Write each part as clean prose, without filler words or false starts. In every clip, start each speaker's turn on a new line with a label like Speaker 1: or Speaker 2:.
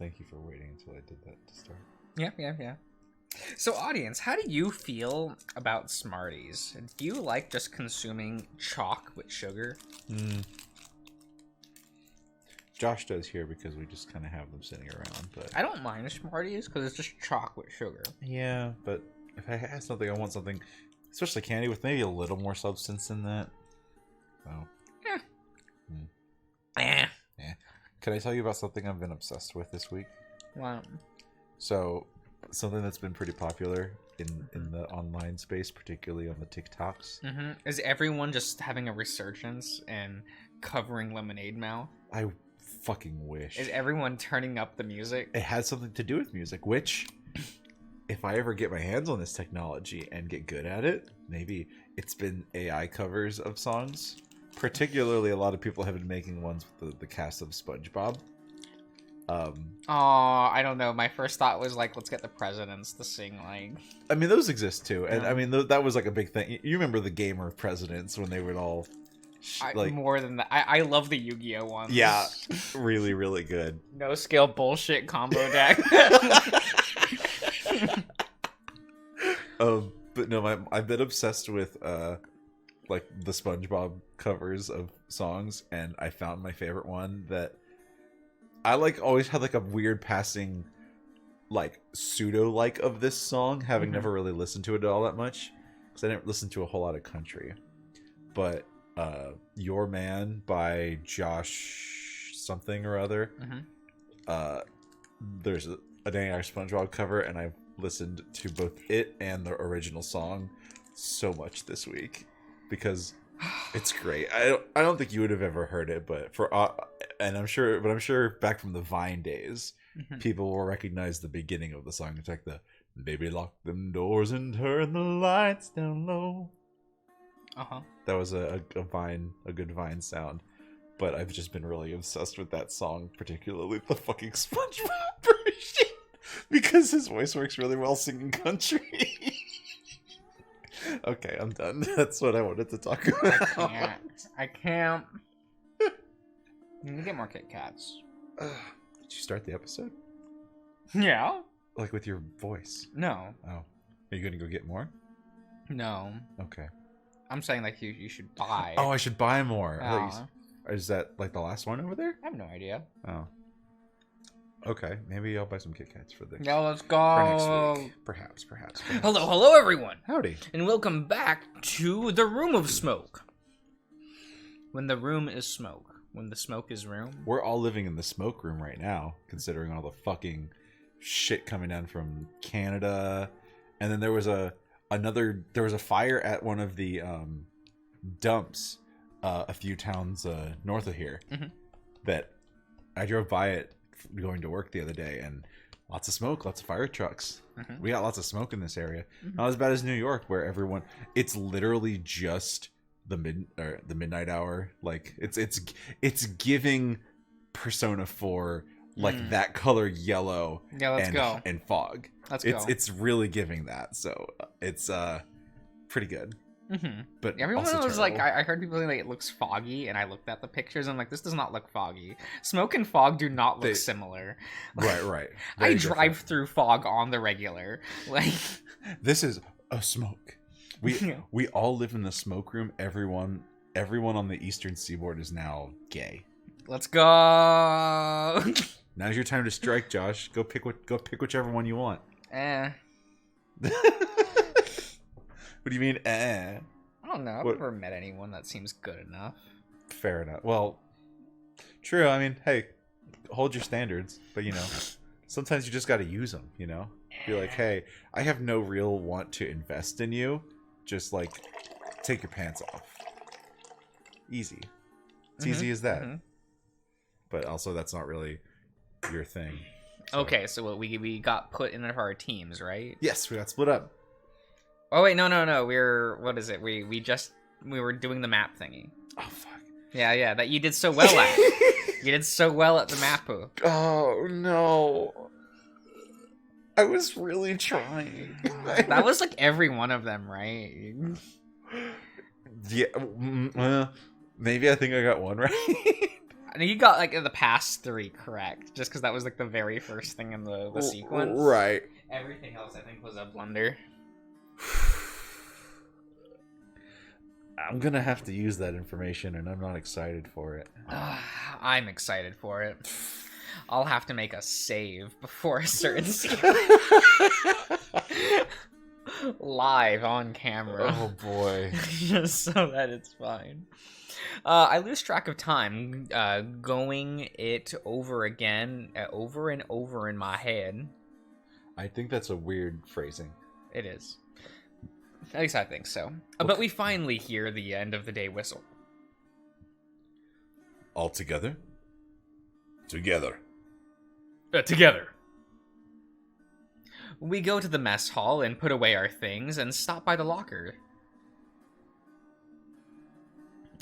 Speaker 1: Thank you for waiting until I did that to start.
Speaker 2: Yeah. So, audience, how do you feel about Smarties? Do you like just consuming chalk with sugar?
Speaker 1: Josh does here because we just kind of have them sitting around, but
Speaker 2: I don't mind Smarties because it's just chalk with sugar.
Speaker 1: yeah, but if I have something, I want something, especially candy with maybe a little more substance than that. So,
Speaker 2: Yeah.
Speaker 1: Can I tell you about something I've been obsessed with this week?
Speaker 2: Wow.
Speaker 1: So, something that's been pretty popular in the online space, particularly on the TikToks.
Speaker 2: Is everyone just having a resurgence and covering Lemonade Mouth?
Speaker 1: I fucking wish.
Speaker 2: Is everyone turning up the music?
Speaker 1: It has something to do with music, which, if I ever get my hands on this technology and get good at it, maybe it's been AI covers of songs. Particularly, a lot of people have been making ones with the cast of SpongeBob.
Speaker 2: I don't know. My first thought was like, let's get the presidents to sing like.
Speaker 1: I mean, those exist too, and
Speaker 2: Yeah.
Speaker 1: I mean that was like a big thing. You remember the gamer presidents when they would all like
Speaker 2: More than that, I love the Yu-Gi-Oh ones.
Speaker 1: yeah, really really good.
Speaker 2: No skill bullshit combo deck.
Speaker 1: But no, I've been obsessed with like the SpongeBob covers of songs, and I found my favorite one that I like always had like a weird passing like pseudo like of this song, having never really listened to it all that much because I didn't listen to a whole lot of country. But Your Man by Josh something or other. There's an AI SpongeBob cover, and I've listened to both it and the original song so much this week because it's great. I don't think you would have ever heard it, but I'm sure back from the Vine days, people will recognize the beginning of the song. It's like the "Baby lock them doors and turn the lights down low." That was a good Vine sound. But I've just been really obsessed with that song, particularly the fucking SpongeBob version, because his voice works really well singing country. Okay, I'm done. That's what I wanted to talk about.
Speaker 2: I can't. You can get more Kit Kats.
Speaker 1: Did you start the episode?
Speaker 2: Yeah.
Speaker 1: Like with your voice?
Speaker 2: No.
Speaker 1: Oh. Are you going to go get more?
Speaker 2: No.
Speaker 1: Okay.
Speaker 2: I'm saying like you should buy.
Speaker 1: Oh, I should buy more.
Speaker 2: Aw.
Speaker 1: Is that like the last one over there?
Speaker 2: I have no idea.
Speaker 1: Oh. Okay, maybe I'll buy some Kit Kats for this.
Speaker 2: No, let's
Speaker 1: For
Speaker 2: go.
Speaker 1: next week. Perhaps.
Speaker 2: Hello, everyone.
Speaker 1: Howdy.
Speaker 2: And welcome back to the Room of Smoke. When the room is smoke. When the smoke is room.
Speaker 1: We're all living in the smoke room right now, considering all the fucking shit coming down from Canada. And then there was a fire at one of the dumps a few towns north of here that I drove by it going to work the other day, and lots of smoke, lots of fire trucks. We got lots of smoke in this area. Not as bad as New York, where it's literally just the midnight hour. Like it's giving Persona 4 like that color yellow.
Speaker 2: Yeah, let's go.
Speaker 1: And fog.
Speaker 2: Let's go.
Speaker 1: It's really giving that. So it's pretty good. But
Speaker 2: everyone
Speaker 1: also
Speaker 2: was like,
Speaker 1: terrible.
Speaker 2: I heard people saying like it looks foggy, and I looked at the pictures and I'm like, this does not look foggy. Smoke and fog do not look similar.
Speaker 1: Right.
Speaker 2: I
Speaker 1: Very
Speaker 2: drive
Speaker 1: different.
Speaker 2: through fog on the regular. Like,
Speaker 1: This is a smoke. We all live in the smoke room. Everyone on the eastern seaboard is now gay.
Speaker 2: let's go.
Speaker 1: Now's your time to strike, Josh. Go pick whichever one you want. What do you mean, eh?
Speaker 2: I don't know. I've
Speaker 1: What?
Speaker 2: never met anyone that seems good enough.
Speaker 1: Fair enough. Well, true. I mean, hey, hold your standards, but sometimes you just got to use them. Be like, hey, I have no real want to invest in you. Just like, take your pants off. Easy. It's easy as that. But also, that's not really your thing. So.
Speaker 2: Okay, so what, we got put in our teams, right?
Speaker 1: Yes, we got split up.
Speaker 2: Oh wait, no. What is it? We were doing the map thingy.
Speaker 1: Oh fuck.
Speaker 2: Yeah, that you did so well at. You did so well at the mapu.
Speaker 1: Oh no. I was really trying.
Speaker 2: That was like every one of them, right?
Speaker 1: Yeah. Maybe I think I got one right.
Speaker 2: And you got like the past 3 correct, just because that was like the very first thing in the sequence.
Speaker 1: Right.
Speaker 2: Everything else, I think, was a blunder.
Speaker 1: I'm gonna have to use that information, and I'm not excited for it.
Speaker 2: I'm excited for it. I'll have to make a save before a certain scene. Live on camera.
Speaker 1: Oh boy.
Speaker 2: Just so that it's fine. I lose track of time going it over again, over and over in my head.
Speaker 1: I think that's a weird phrasing.
Speaker 2: It is. At least I think so. But we finally hear the end of the day whistle.
Speaker 1: All together? Together.
Speaker 2: Together. We go to the mess hall and put away our things and stop by the locker.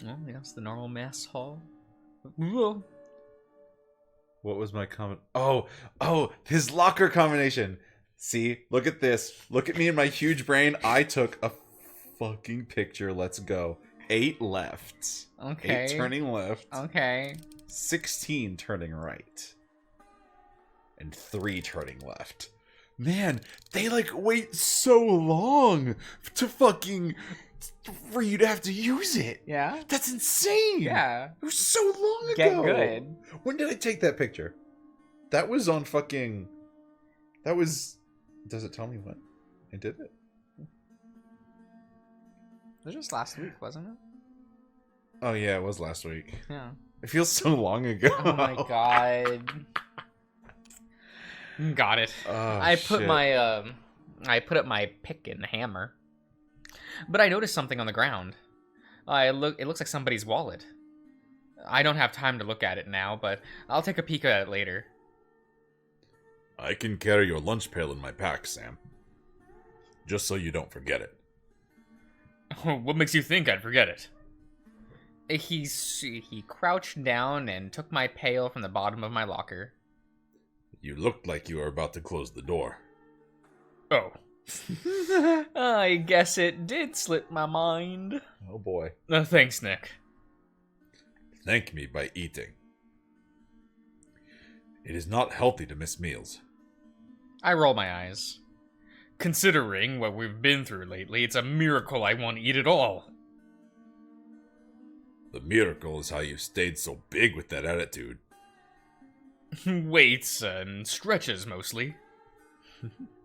Speaker 2: Well, yes, the normal mess hall. Whoa.
Speaker 1: What was my comment? Oh, his locker combination. See, look at this. Look at me and my huge brain. I took a fucking picture. Let's go. 8 left.
Speaker 2: Okay.
Speaker 1: 8 turning left.
Speaker 2: Okay.
Speaker 1: 16 turning right. And 3 turning left. Man, they like wait so long to fucking for you to have to use it.
Speaker 2: Yeah.
Speaker 1: That's insane.
Speaker 2: Yeah.
Speaker 1: It was so long
Speaker 2: Get
Speaker 1: ago.
Speaker 2: good.
Speaker 1: When did I take that picture? That was on fucking. That was. Does it tell me when I did it?
Speaker 2: It was just last week, wasn't it?
Speaker 1: Oh yeah, it was last week.
Speaker 2: Yeah.
Speaker 1: It feels so long ago.
Speaker 2: Oh my god. Got it.
Speaker 1: Oh,
Speaker 2: I put
Speaker 1: shit.
Speaker 2: my I put up my pick and hammer. But I noticed something on the ground. It looks like somebody's wallet. I don't have time to look at it now, but I'll take a peek at it later.
Speaker 1: I can carry your lunch pail in my pack, Sam. Just so you don't forget it.
Speaker 2: What makes you think I'd forget it? He crouched down and took my pail from the bottom of my locker.
Speaker 1: You looked like you were about to close the door.
Speaker 2: Oh. I guess it did slip my mind.
Speaker 1: Oh boy.
Speaker 2: Thanks, Nick.
Speaker 1: Thank me by eating. It is not healthy to miss meals.
Speaker 2: I roll my eyes. Considering what we've been through lately, it's a miracle I won't eat at all.
Speaker 1: The miracle is how you stayed so big with that attitude.
Speaker 2: Weights and stretches, mostly.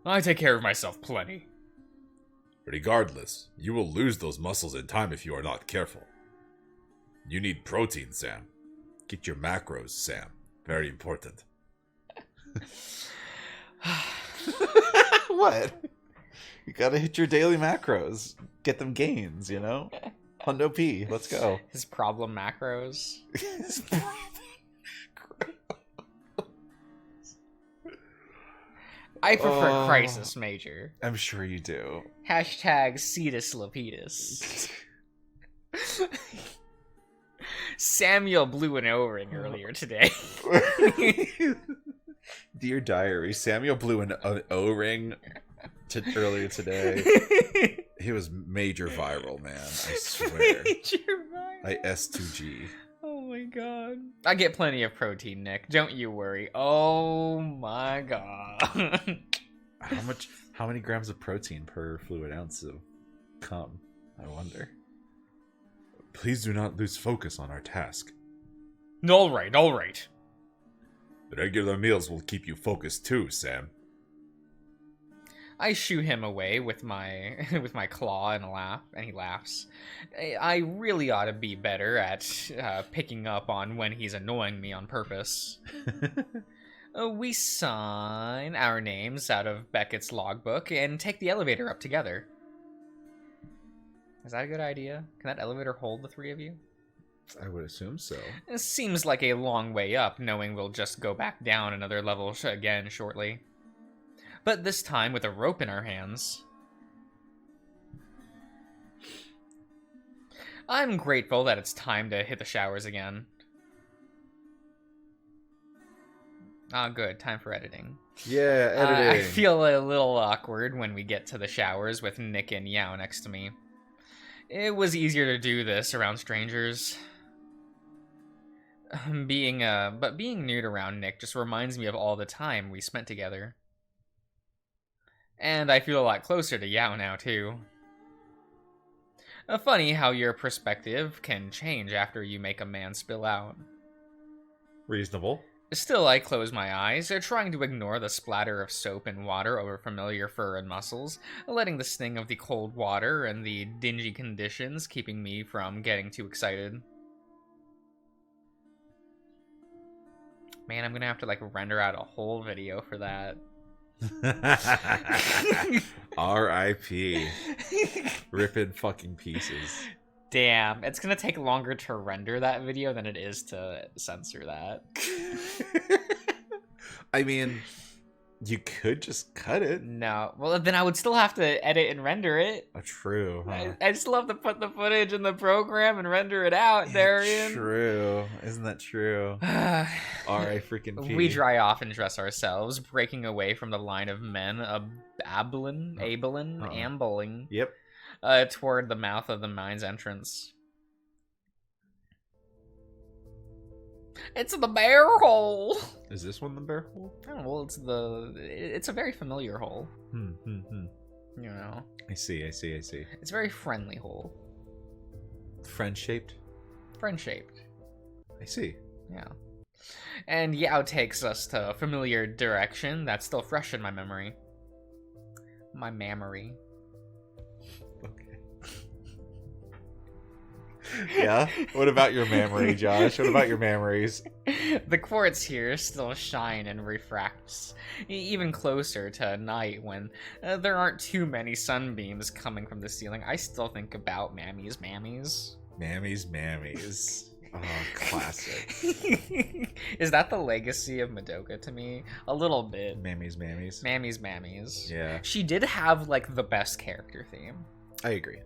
Speaker 2: I take care of myself plenty.
Speaker 1: Regardless, you will lose those muscles in time if you are not careful. You need protein, Sam. Get your macros, Sam. Very important. What? You gotta hit your daily macros. Get them gains, you know? Hundo P, let's go.
Speaker 2: His problem macros. I prefer Crisis Major.
Speaker 1: I'm sure you do.
Speaker 2: Hashtag Cetus Lapidus. Samuel blew an O-ring earlier today.
Speaker 1: Dear Diary, Samuel blew an O-ring earlier today. He was major viral, man. I swear. Major viral. I S2G.
Speaker 2: Oh my god. I get plenty of protein, Nick. Don't you worry. Oh my god.
Speaker 1: How many grams of protein per fluid ounce of cum? I wonder. Please do not lose focus on our task.
Speaker 2: All right, all right.
Speaker 1: The regular meals will keep you focused too, Sam.
Speaker 2: I shoo him away with my with my claw and laugh, and he laughs. I really ought to be better at picking up on when he's annoying me on purpose. We sign our names out of Beckett's logbook and take the elevator up together. Is that a good idea? Can that elevator hold the 3 of you?
Speaker 1: I would assume so.
Speaker 2: It seems like a long way up, knowing we'll just go back down another level again shortly. But this time with a rope in our hands. I'm grateful that it's time to hit the showers again. Ah, good. Time for editing.
Speaker 1: Yeah, editing.
Speaker 2: I feel a little awkward when we get to the showers with Nick and Yao next to me. It was easier to do this around strangers. being nude around Nick just reminds me of all the time we spent together. And I feel a lot closer to Yao now, too. Funny how your perspective can change after you make a man spill out.
Speaker 1: Reasonable.
Speaker 2: Still, I close my eyes, trying to ignore the splatter of soap and water over familiar fur and muscles, letting the sting of the cold water and the dingy conditions keeping me from getting too excited. Man, I'm gonna have to, like, render out a whole video for that.
Speaker 1: R.I.P. Rip in fucking pieces.
Speaker 2: Damn, it's gonna take longer to render that video than it is to censor that.
Speaker 1: I mean, you could just cut it.
Speaker 2: No, well then I would still have to edit and render it.
Speaker 1: Oh, true, huh?
Speaker 2: I still have to put the footage in the program and render it out, Darian.
Speaker 1: True. Isn't that true? R.I.P.
Speaker 2: We dry off and dress ourselves, breaking away from the line of men, ambling,
Speaker 1: Yep.
Speaker 2: Toward the mouth of the mine's entrance. It's the bear hole.
Speaker 1: Is this one the bear hole?
Speaker 2: Oh, well, it's a very familiar hole. You know.
Speaker 1: I see.
Speaker 2: It's a very friendly hole.
Speaker 1: Friend-shaped?
Speaker 2: Friend-shaped.
Speaker 1: I see.
Speaker 2: Yeah. And Yao takes us to a familiar direction that's still fresh in my memory. My memory.
Speaker 1: Okay. Yeah? What about your memory, Josh? What about your memories?
Speaker 2: The quartz here still shine and refracts, even closer to night when there aren't too many sunbeams coming from the ceiling. I still think about Mammy's Mammies.
Speaker 1: Mammy's Mammies. Oh, classic.
Speaker 2: Is that the legacy of Madoka to me? A little bit.
Speaker 1: Mammy's Mammies.
Speaker 2: Mammy's Mammies.
Speaker 1: Yeah.
Speaker 2: She did have, like, the best character theme.
Speaker 1: I agree.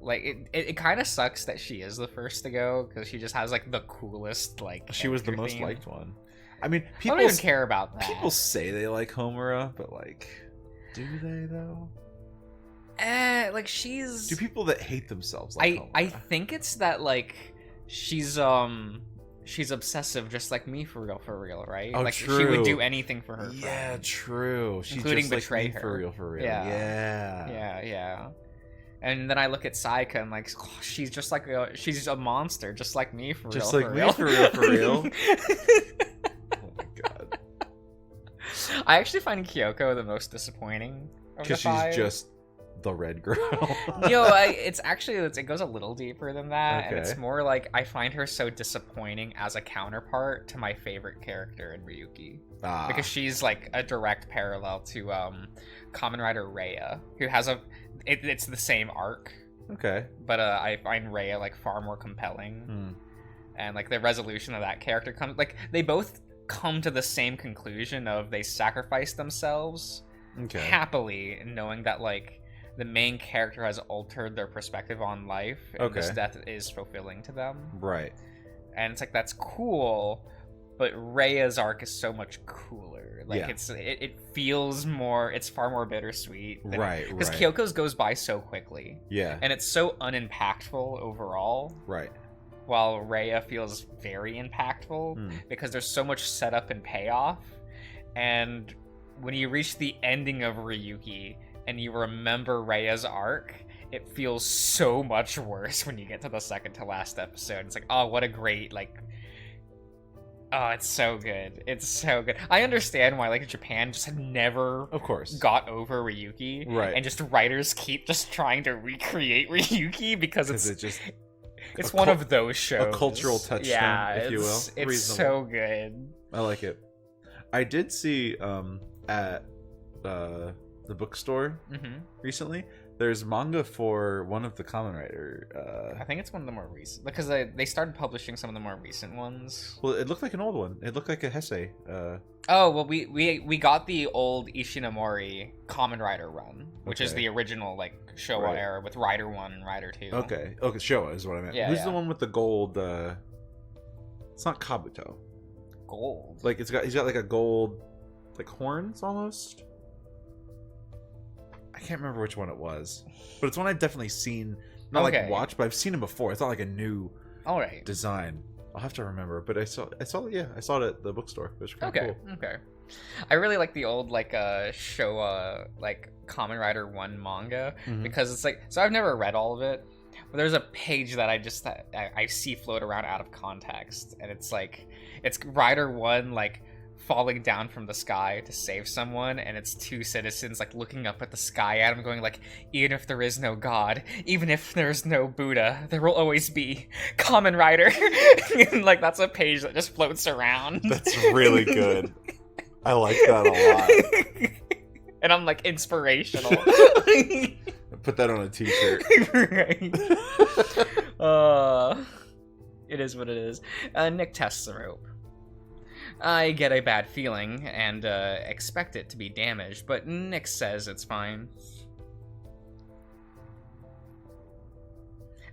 Speaker 2: Like, it kind of sucks that she is the first to go, because she just has, like, the coolest, like,
Speaker 1: she was the most
Speaker 2: theme.
Speaker 1: liked one. I mean,
Speaker 2: I
Speaker 1: people
Speaker 2: don't even care about that.
Speaker 1: People say they like Homura, but, like, do they, though?
Speaker 2: Like, she's...
Speaker 1: Do people that hate themselves like Homura?
Speaker 2: I think it's that, like, she's obsessive just like me for real, right?
Speaker 1: Oh,
Speaker 2: like,
Speaker 1: true.
Speaker 2: She would do anything for her
Speaker 1: Yeah,
Speaker 2: friend.
Speaker 1: True. She's
Speaker 2: Including
Speaker 1: just
Speaker 2: betray
Speaker 1: like me
Speaker 2: her.
Speaker 1: For real.
Speaker 2: Yeah. And then I look at Sayaka and, like, oh, she's just like she's a monster, just like me for
Speaker 1: just
Speaker 2: real.
Speaker 1: Just like me for real. Oh my god.
Speaker 2: I actually find Kyoko the most disappointing of the five.
Speaker 1: Because she's just the red girl.
Speaker 2: It goes a little deeper than that, and it's more like I find her so disappointing as a counterpart to my favorite character in Ryuki. Because she's, like, a direct parallel to Kamen Rider Rhea, who has it's the same arc.
Speaker 1: Okay.
Speaker 2: But I find Rhea, like, far more compelling. And, like, the resolution of that character comes, like, they both come to the same conclusion of they sacrifice themselves happily, knowing that, like, the main character has altered their perspective on life, and this death is fulfilling to them.
Speaker 1: Right.
Speaker 2: And it's like, that's cool, but Rhea's arc is so much cooler. Like, it feels more, it's far more bittersweet.
Speaker 1: Right.
Speaker 2: Because Kyoko's goes by so quickly.
Speaker 1: Yeah.
Speaker 2: And it's so unimpactful overall.
Speaker 1: Right.
Speaker 2: While Rhea feels very impactful, because there's so much setup and payoff. And when you reach the ending of Ryuki, and you remember Rhea's arc, it feels so much worse when you get to the second to last episode. It's like, oh, what a great, like... Oh, it's so good. It's so good. I understand why, like, Japan just never got over Ryuki.
Speaker 1: Right.
Speaker 2: And just writers keep just trying to recreate Ryuki because it's one of those shows.
Speaker 1: A cultural touchstone, if you will.
Speaker 2: It's
Speaker 1: reasonable.
Speaker 2: So good.
Speaker 1: I like it. I did see at the bookstore recently, there's manga for one of the Kamen Rider.
Speaker 2: I think it's one of the more recent, because they started publishing some of the more recent ones.
Speaker 1: Well, it looked like an old one. It looked like a Heisei.
Speaker 2: Oh, well, we got the old Ishinomori Kamen Rider run, which is the original, like, Showa era with Rider 1 and Rider 2.
Speaker 1: Okay, Showa is what I meant.
Speaker 2: Yeah,
Speaker 1: Who's the one with the gold? It's not Kabuto.
Speaker 2: Gold.
Speaker 1: Like, he's got like a gold, like, horns almost. I can't remember which one it was, but it's one I've definitely seen. Not like watched, but I've seen him before. It's not like a new design. I'll have to remember, but I saw it at the bookstore. It was kind of
Speaker 2: Okay,
Speaker 1: cool.
Speaker 2: okay. I really like the old show like Kamen Rider 1 manga because it's like, so I've never read all of it, but there's a page that I see float around out of context, and it's like it's Rider 1 like falling down from the sky to save someone, and it's two citizens like looking up at the sky at him going like, even if there is no God, even if there's no Buddha, there will always be Kamen Rider. And, like, that's a page that just floats around.
Speaker 1: That's really good. I like that a lot.
Speaker 2: And I'm like, inspirational.
Speaker 1: Put that on a t-shirt.
Speaker 2: Right. It is what it is. Nick tests the rope. I get a bad feeling and expect it to be damaged, but Nick says it's fine.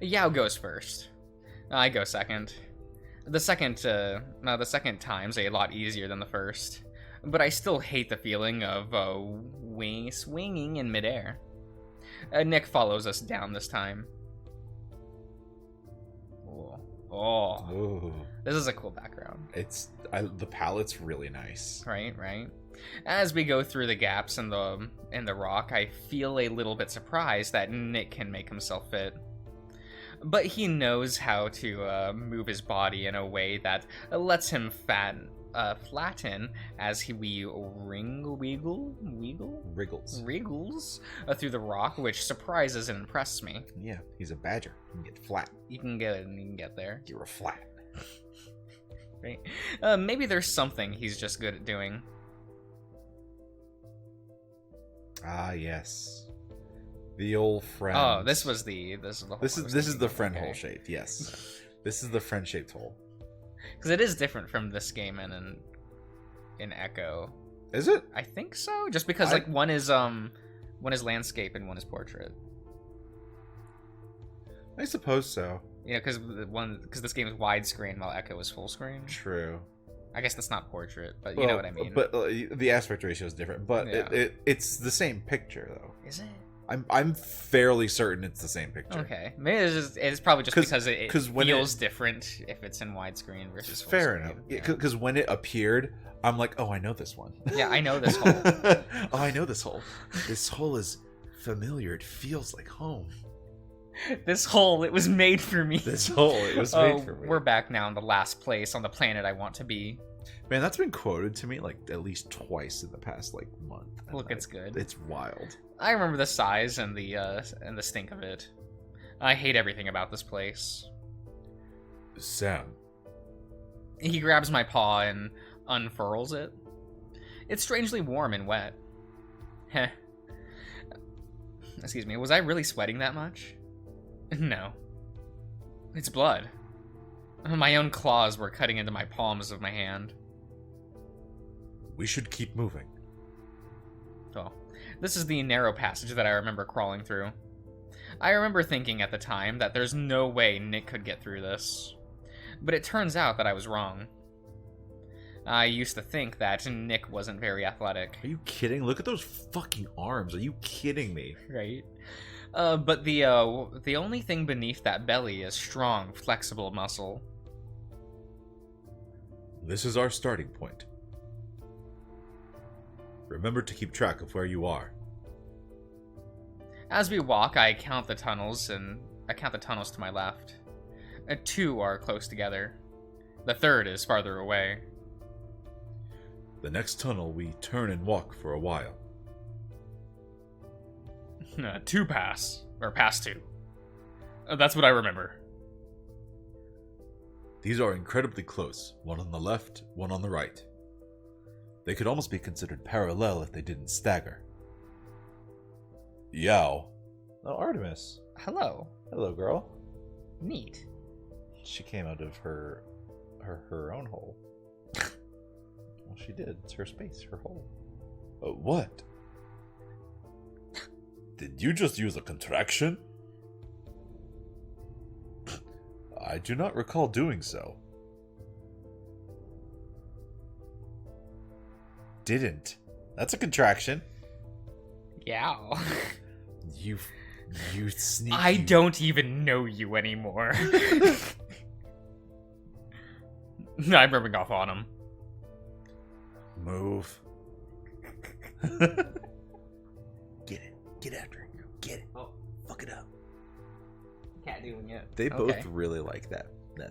Speaker 2: Yao goes first. I go second. The second time's a lot easier than the first, but I still hate the feeling of swinging in midair. Nick follows us down this time. Oh.
Speaker 1: Ooh.
Speaker 2: This is a cool background.
Speaker 1: The palette's really nice.
Speaker 2: Right. As we go through the gaps in the rock, I feel a little bit surprised that Nick can make himself fit. But he knows how to move his body in a way that lets him flatten as we wriggles through the rock, which surprises and impresses me.
Speaker 1: Yeah, he's a badger. He can get flat.
Speaker 2: You can get there.
Speaker 1: You're a flat.
Speaker 2: Right. Maybe there's something he's just good at doing.
Speaker 1: Ah, yes. The old friend.
Speaker 2: Oh, this is the hole.
Speaker 1: This is the friend hole shape. Yes, this is the friend shaped hole.
Speaker 2: Because it is different from this game and in Echo.
Speaker 1: Is it?
Speaker 2: I think so. Just because like one is landscape and one is portrait.
Speaker 1: I suppose so.
Speaker 2: Yeah, because this game is widescreen while Echo is full screen.
Speaker 1: True.
Speaker 2: I guess that's not portrait, but you know what I mean.
Speaker 1: But the aspect ratio is different. But
Speaker 2: yeah.
Speaker 1: it's the same picture though.
Speaker 2: Is it?
Speaker 1: I'm fairly certain it's the same picture.
Speaker 2: Okay, maybe it's probably just because it feels different if it's in widescreen versus full
Speaker 1: fair
Speaker 2: screen.
Speaker 1: enough. Because when it appeared, I'm like, oh, I know this one.
Speaker 2: Yeah, I know this hole.
Speaker 1: Oh, I know this hole. This hole is familiar. It feels like home.
Speaker 2: This hole, it was made for me.
Speaker 1: This hole, it was made for me.
Speaker 2: We're back now in the last place on the planet I want to be.
Speaker 1: Man, that's been quoted to me like at least twice in the past like month.
Speaker 2: Look, it's good.
Speaker 1: It's wild.
Speaker 2: I remember the size and the stink of it. I hate everything about this place.
Speaker 1: Sam.
Speaker 2: He grabs my paw and unfurls it. It's strangely warm and wet. Heh. Excuse me, was I really sweating that much? No. It's blood. My own claws were cutting into my palms of my hand.
Speaker 1: We should keep moving.
Speaker 2: Oh. This is the narrow passage that I remember crawling through. I remember thinking at the time that there's no way Nick could get through this. But it turns out that I was wrong. I used to think that Nick wasn't very athletic.
Speaker 1: Are you kidding? Look at those fucking arms. Are you kidding me?
Speaker 2: Right. But the only thing beneath that belly is strong, flexible muscle.
Speaker 1: This is our starting point. Remember to keep track of where you are.
Speaker 2: As we walk, I count the tunnels to my left. 2 are close together. The third is farther away.
Speaker 1: The next tunnel we turn and walk for a while.
Speaker 2: 2 pass 2. That's what I remember.
Speaker 1: These are incredibly close, one on the left, one on the right. They could almost be considered parallel if they didn't stagger. Yao. Oh, Artemis.
Speaker 2: Hello.
Speaker 1: Hello, girl.
Speaker 2: Neat.
Speaker 1: She came out of her own hole. Well, she did. It's her space, her hole. What? Did you just use a contraction? I do not recall doing so. Didn't. That's a contraction.
Speaker 2: Yeah.
Speaker 1: You sneaky.
Speaker 2: I don't even know you anymore. I'm rubbing off on him.
Speaker 1: Move. Get it. Get after it. Get it.
Speaker 2: Oh.
Speaker 1: Fuck it up.
Speaker 2: Cat doing it.
Speaker 1: They
Speaker 2: Okay.
Speaker 1: both really like that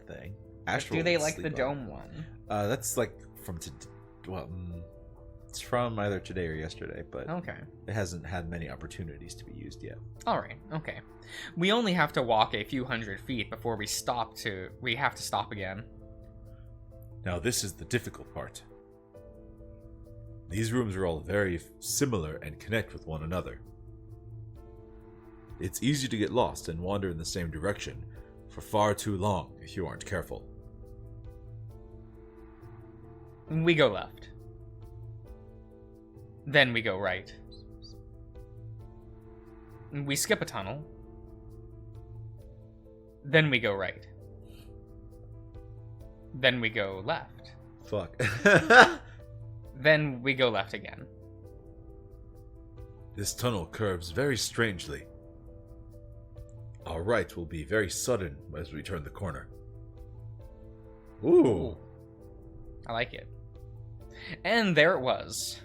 Speaker 1: thing. Astral
Speaker 2: Do they
Speaker 1: would
Speaker 2: like the
Speaker 1: sleep on
Speaker 2: dome one?
Speaker 1: it. That's like from it's from either today or yesterday, but
Speaker 2: Okay.
Speaker 1: it hasn't had many opportunities to be used yet.
Speaker 2: Alright, okay. We only have to walk a few hundred feet before we have to stop again.
Speaker 1: Now this is the difficult part. These rooms are all very similar and connect with one another. It's easy to get lost and wander in the same direction for far too long if you aren't careful.
Speaker 2: We go left. Then we go right. We skip a tunnel. Then we go right. Then we go left.
Speaker 1: Fuck.
Speaker 2: Then we go left again.
Speaker 1: This tunnel curves very strangely. Our right will be very sudden as we turn the corner. Ooh.
Speaker 2: I like it. And there it was.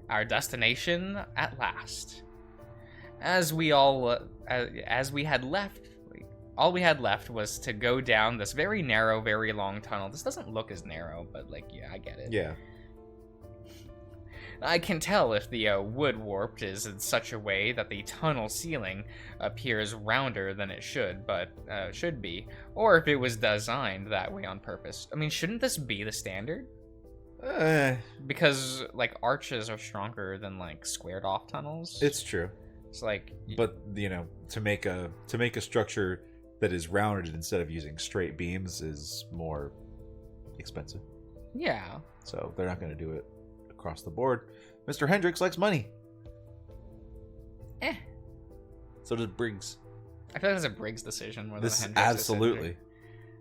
Speaker 2: Our destination at last. As we had left, all we had left was to go down this very narrow, very long tunnel. This doesn't look as narrow, but like, yeah, I get it.
Speaker 1: Yeah.
Speaker 2: I can tell if the wood warped is in such a way that the tunnel ceiling appears rounder than it should be, or if it was designed that way on purpose. I mean, shouldn't this be the standard? Because like arches are stronger than like squared off tunnels.
Speaker 1: It's true.
Speaker 2: It's like,
Speaker 1: but you know, to make a structure that is rounded instead of using straight beams is more expensive.
Speaker 2: Yeah.
Speaker 1: So they're not going to do it across the board. Mr. Hendricks likes money. So does Briggs.
Speaker 2: I feel like it's a Briggs decision more than a Hendricks
Speaker 1: absolutely.
Speaker 2: decision.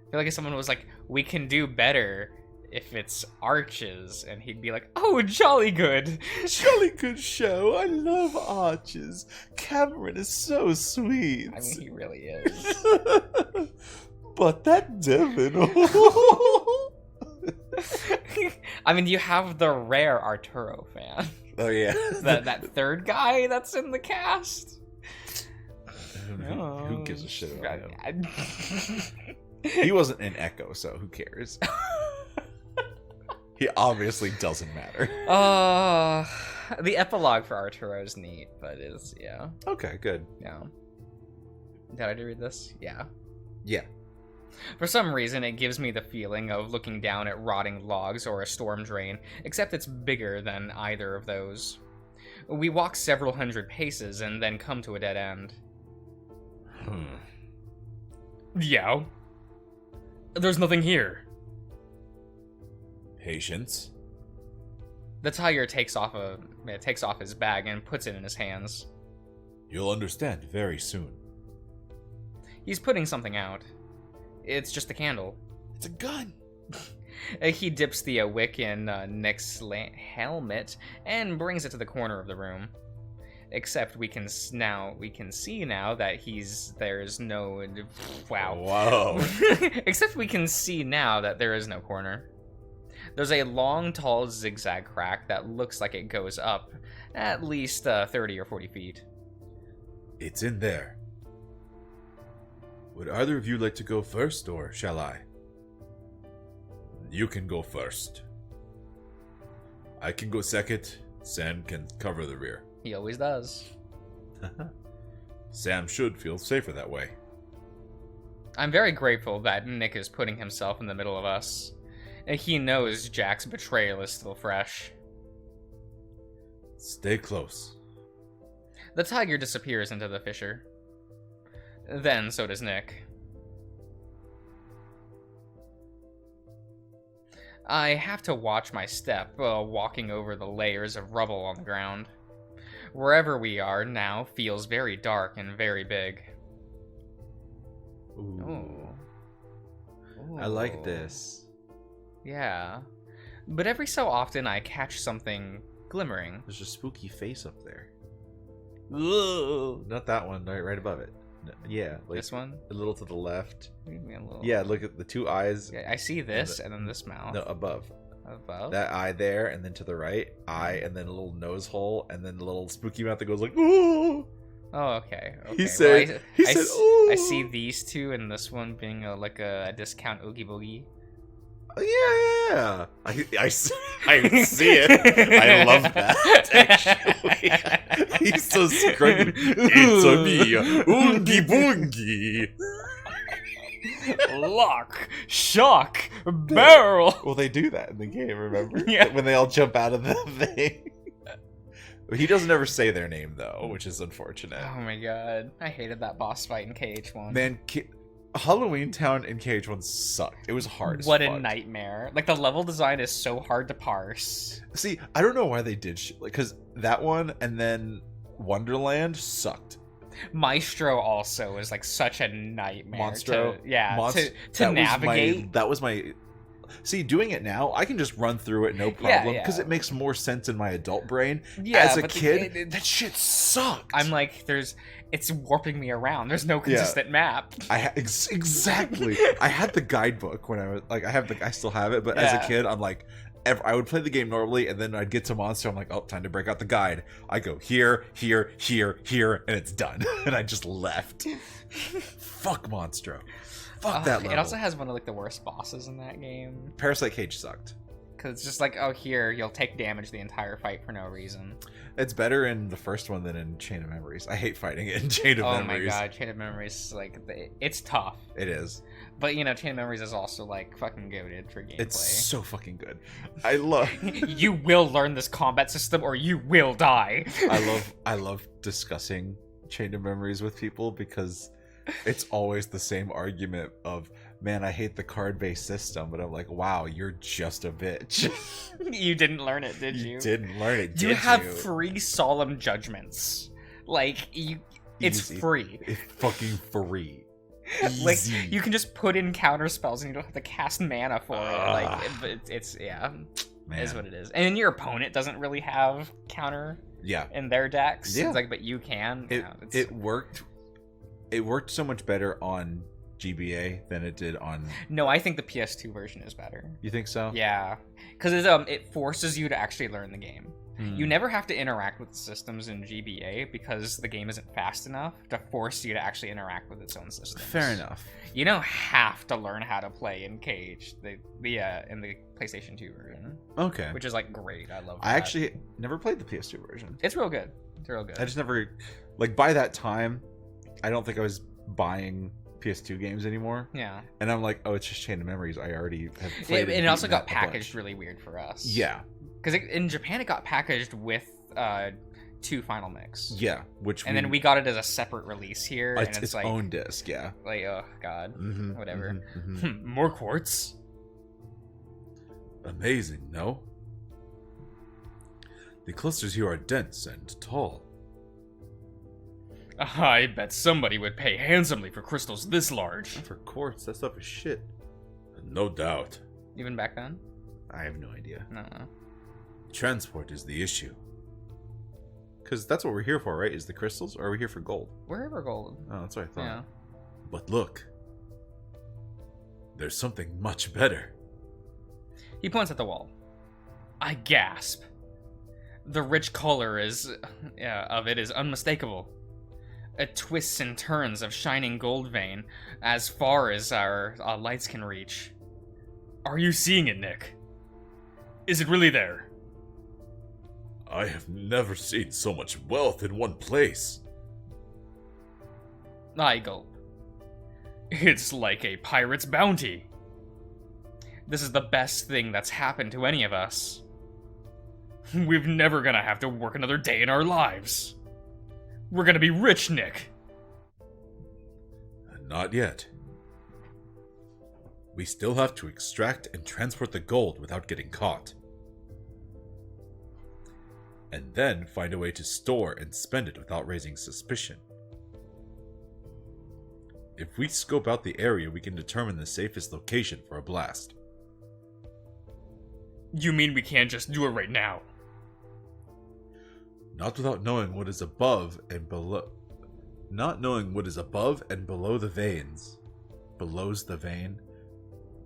Speaker 2: I feel like if someone was like, we can do better if it's arches, and he'd be like, oh, jolly good.
Speaker 1: Jolly good show. I love arches. Cameron is so sweet.
Speaker 2: I mean, he really is.
Speaker 1: But that Devin.
Speaker 2: I mean, you have the rare Arturo fan.
Speaker 1: Oh, yeah.
Speaker 2: that third guy that's in the cast.
Speaker 1: Who gives a shit about him?
Speaker 2: him?
Speaker 1: He wasn't in Echo, so who cares? He obviously doesn't matter.
Speaker 2: The epilogue for Arturo is neat, but yeah.
Speaker 1: Okay, good.
Speaker 2: Yeah. Did I read this? Yeah.
Speaker 1: Yeah.
Speaker 2: For some reason, it gives me the feeling of looking down at rotting logs or a storm drain, except it's bigger than either of those. We walk several hundred paces and then come to a dead end. Yeah. There's nothing here.
Speaker 1: Patience.
Speaker 2: The tiger takes off his bag and puts it in his hands.
Speaker 1: You'll understand very soon.
Speaker 2: He's putting something out. It's just a candle.
Speaker 1: It's a gun.
Speaker 2: He dips the wick in Nick's helmet and brings it to the corner of the room. Except we can see now that there's no wow.
Speaker 1: Whoa.
Speaker 2: Except we can see now that there is no corner. There's a long, tall zigzag crack that looks like it goes up at least 30 or 40 feet.
Speaker 1: It's in there. Would either of you like to go first, or shall I? You can go first. I can go second. Sam can cover the rear.
Speaker 2: He always does.
Speaker 1: Sam should feel safer that way.
Speaker 2: I'm very grateful that Nick is putting himself in the middle of us. He knows Jack's betrayal is still fresh.
Speaker 1: Stay close.
Speaker 2: The tiger disappears into the fissure. Then so does Nick. I have to watch my step while walking over the layers of rubble on the ground. Wherever we are now feels very dark and very big.
Speaker 1: Ooh. I like this.
Speaker 2: Yeah. But every so often I catch something glimmering.
Speaker 1: There's a spooky face up there.
Speaker 2: Ugh.
Speaker 1: Not that one, right above it. Yeah, like
Speaker 2: This one?
Speaker 1: a little to the left.
Speaker 2: Maybe a little...
Speaker 1: Yeah, look at the two eyes.
Speaker 2: Yeah, I see this, and then this mouth.
Speaker 1: No, above.
Speaker 2: Above?
Speaker 1: That eye there, and then to the right, eye, and then a little nose hole, and then a little spooky mouth that goes like, ooh.
Speaker 2: Oh, okay.
Speaker 1: He said, ooh.
Speaker 2: I see these two, and this one being like a discount Oogie Boogie.
Speaker 1: Yeah. I see it. I love that, actually. He's so scrunchy. It's a me, Oogie Boogie.
Speaker 2: Lock, shock, barrel.
Speaker 1: Well, they do that in the game, remember?
Speaker 2: Yeah.
Speaker 1: When they all jump out of the thing. He doesn't ever say their name, though, which is unfortunate.
Speaker 2: Oh my god. I hated that boss fight in KH1.
Speaker 1: Man, Halloween Town in KH1 sucked. It was hard as
Speaker 2: What a
Speaker 1: fuck.
Speaker 2: nightmare. Like, the level design is so hard to parse.
Speaker 1: See, I don't know why they did shit. Because that one and then Wonderland sucked.
Speaker 2: Maestro also is like such a nightmare.
Speaker 1: Monstro?
Speaker 2: To navigate.
Speaker 1: That was my... See, doing it now, I can just run through it no problem because it makes more sense in my adult brain.
Speaker 2: Yeah,
Speaker 1: as a kid, that shit sucked.
Speaker 2: I'm like, it's warping me around. There's no consistent map.
Speaker 1: Exactly. I had the guidebook when I was like, I still have it, but as a kid, I'm like, I would play the game normally, and then I'd get to Monster. I'm like, oh, time to break out the guide. I go here, here, here, here, and it's done. And I just left. Fuck Monstro. Fuck that level.
Speaker 2: It also has one of like the worst bosses in that game.
Speaker 1: Parasite Cage sucked.
Speaker 2: Because it's just like, oh, here, you'll take damage the entire fight for no reason.
Speaker 1: It's better in the first one than in Chain of Memories. I hate fighting it in Chain of Memories.
Speaker 2: Oh my god, Chain of Memories, like, it's tough.
Speaker 1: It is.
Speaker 2: But, you know, Chain of Memories is also, like, fucking goated for gameplay.
Speaker 1: It's so fucking good. I love...
Speaker 2: You will learn this combat system or you will die.
Speaker 1: I love discussing Chain of Memories with people because it's always the same argument of, man, I hate the card-based system, but I'm like, wow, you're just a bitch.
Speaker 2: You didn't learn it, did you?
Speaker 1: You didn't learn it, did you?
Speaker 2: You have free solemn judgments. Like, it's
Speaker 1: Easy.
Speaker 2: free.
Speaker 1: It's fucking free. Easy.
Speaker 2: Like, you can just put in counter spells and you don't have to cast mana for it. Like, it's
Speaker 1: Man.
Speaker 2: it is what it is. And your opponent doesn't really have counter in their decks.
Speaker 1: Yeah.
Speaker 2: It's like, but you can.
Speaker 1: It worked. It worked so much better on GBA than it did on...
Speaker 2: No, I think the PS2 version is better.
Speaker 1: You think so?
Speaker 2: Yeah. Because it forces you to actually learn the game. You never have to interact with the systems in GBA because the game isn't fast enough to force you to actually interact with its own systems.
Speaker 1: Fair enough.
Speaker 2: You don't have to learn how to play in Cage, in the PlayStation 2 version.
Speaker 1: Okay.
Speaker 2: Which is like great. I love that.
Speaker 1: I actually never played the PS2 version.
Speaker 2: It's real good. It's real good.
Speaker 1: I just never... Like, by that time, I don't think I was buying PS2 games anymore. Yeah. And I'm like, oh, it's just Chain of Memories. I already have played it.
Speaker 2: And it also got packaged really weird for us.
Speaker 1: Yeah.
Speaker 2: Because in Japan, it got packaged with 2 Final Mix.
Speaker 1: Yeah,
Speaker 2: then we got it as a separate release here. And
Speaker 1: its
Speaker 2: like,
Speaker 1: own disc, yeah.
Speaker 2: Like, oh, God. Whatever.
Speaker 1: Mm-hmm.
Speaker 2: More quartz?
Speaker 1: Amazing, no? The clusters here are dense and tall.
Speaker 2: I bet somebody would pay handsomely for crystals this large.
Speaker 1: Not for quartz, that stuff is shit. No doubt.
Speaker 2: Even back then?
Speaker 1: I have no idea.
Speaker 2: No.
Speaker 1: Transport is the issue. Because that's what we're here for, right? Is the crystals? Or are we here for gold?
Speaker 2: We're here for gold.
Speaker 1: Oh, that's what I thought.
Speaker 2: Yeah.
Speaker 1: But look. There's something much better.
Speaker 2: He points at the wall. I gasp. The rich color of it is unmistakable. It twists and turns of shining gold vein as far as our lights can reach. Are you seeing it, Nick? Is it really there?
Speaker 1: I have never seen so much wealth in one place.
Speaker 2: I gulp. It's like a pirate's bounty. This is the best thing that's happened to any of us. We're never gonna have to work another day in our lives. We're gonna be rich, Nick.
Speaker 1: Not yet. We still have to extract and transport the gold without getting caught. And then find a way to store and spend it without raising suspicion. If we scope out the area, we can determine the safest location for a blast.
Speaker 2: You mean we can't just do it right now?
Speaker 1: Not without knowing what is above and below. Not knowing what is above and below the veins. Below's the vein?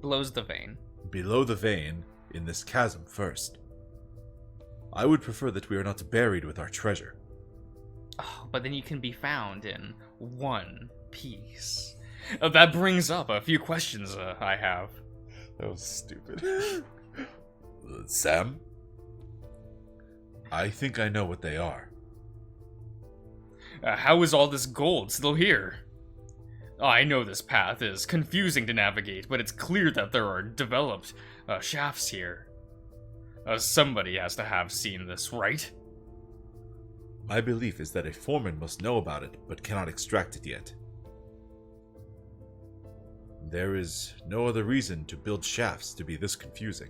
Speaker 2: Blows the vein.
Speaker 1: Below the vein, in this chasm first. I would prefer that we are not buried with our treasure.
Speaker 2: Oh, but then you can be found in one piece. That brings up a few questions I have.
Speaker 1: That was stupid. Sam? I think I know what they are.
Speaker 2: How is all this gold still here? I know this path is confusing to navigate, but it's clear that there are developed shafts here. Somebody has to have seen this, right?
Speaker 1: My belief is that a foreman must know about it, but cannot extract it yet. There is no other reason to build shafts to be this confusing.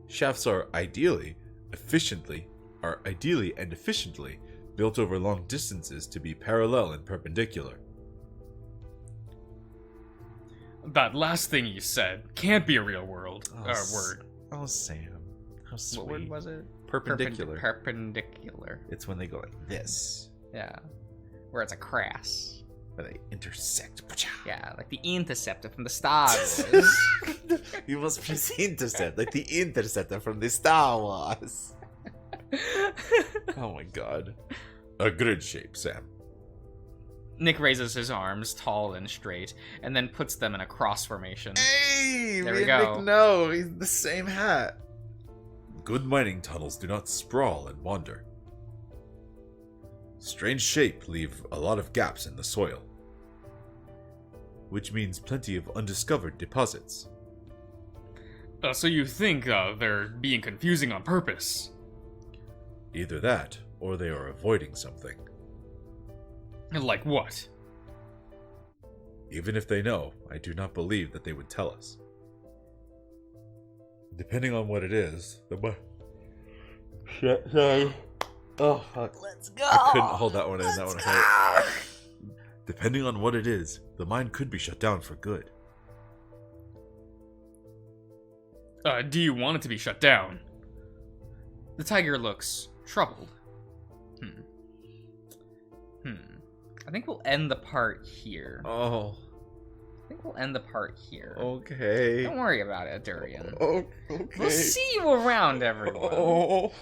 Speaker 1: Shafts are ideally and efficiently built over long distances to be parallel and perpendicular.
Speaker 2: That last thing you said can't be a real word.
Speaker 1: Oh, Sam. How sweet.
Speaker 2: What word was it?
Speaker 1: Perpendicular.
Speaker 2: Perpendicular.
Speaker 1: It's when they go like this.
Speaker 2: Yeah. Where it's a crass.
Speaker 1: Where they intersect.
Speaker 2: Yeah, like the interceptor from the Star Wars.
Speaker 1: You must press intercept, like the interceptor from the Star Wars. Oh my god. A grid shape, Sam.
Speaker 2: Nick raises his arms, tall and straight, and then puts them in a cross formation.
Speaker 1: Hey!
Speaker 2: There we go.
Speaker 1: Nick, no, he's the same hat. Good mining tunnels do not sprawl and wander. Strange shape leave a lot of gaps in the soil, which means plenty of undiscovered deposits.
Speaker 2: So you think they're being confusing on purpose?
Speaker 1: Either that, or they are avoiding something.
Speaker 2: Like what?
Speaker 1: Even if they know, I do not believe that they would tell us. Depending on what it is, Oh, fuck.
Speaker 2: Let's go!
Speaker 1: I couldn't hold that one in. That one hurt. Depending on what it is, the mine could be shut down for good.
Speaker 2: Do you want it to be shut down? The tiger looks troubled. I think we'll end the part here.
Speaker 1: Oh.
Speaker 2: I think we'll end the part here.
Speaker 1: Okay.
Speaker 2: Don't worry about it, Durian.
Speaker 1: Oh, okay.
Speaker 2: We'll see you around, everyone.
Speaker 1: Oh.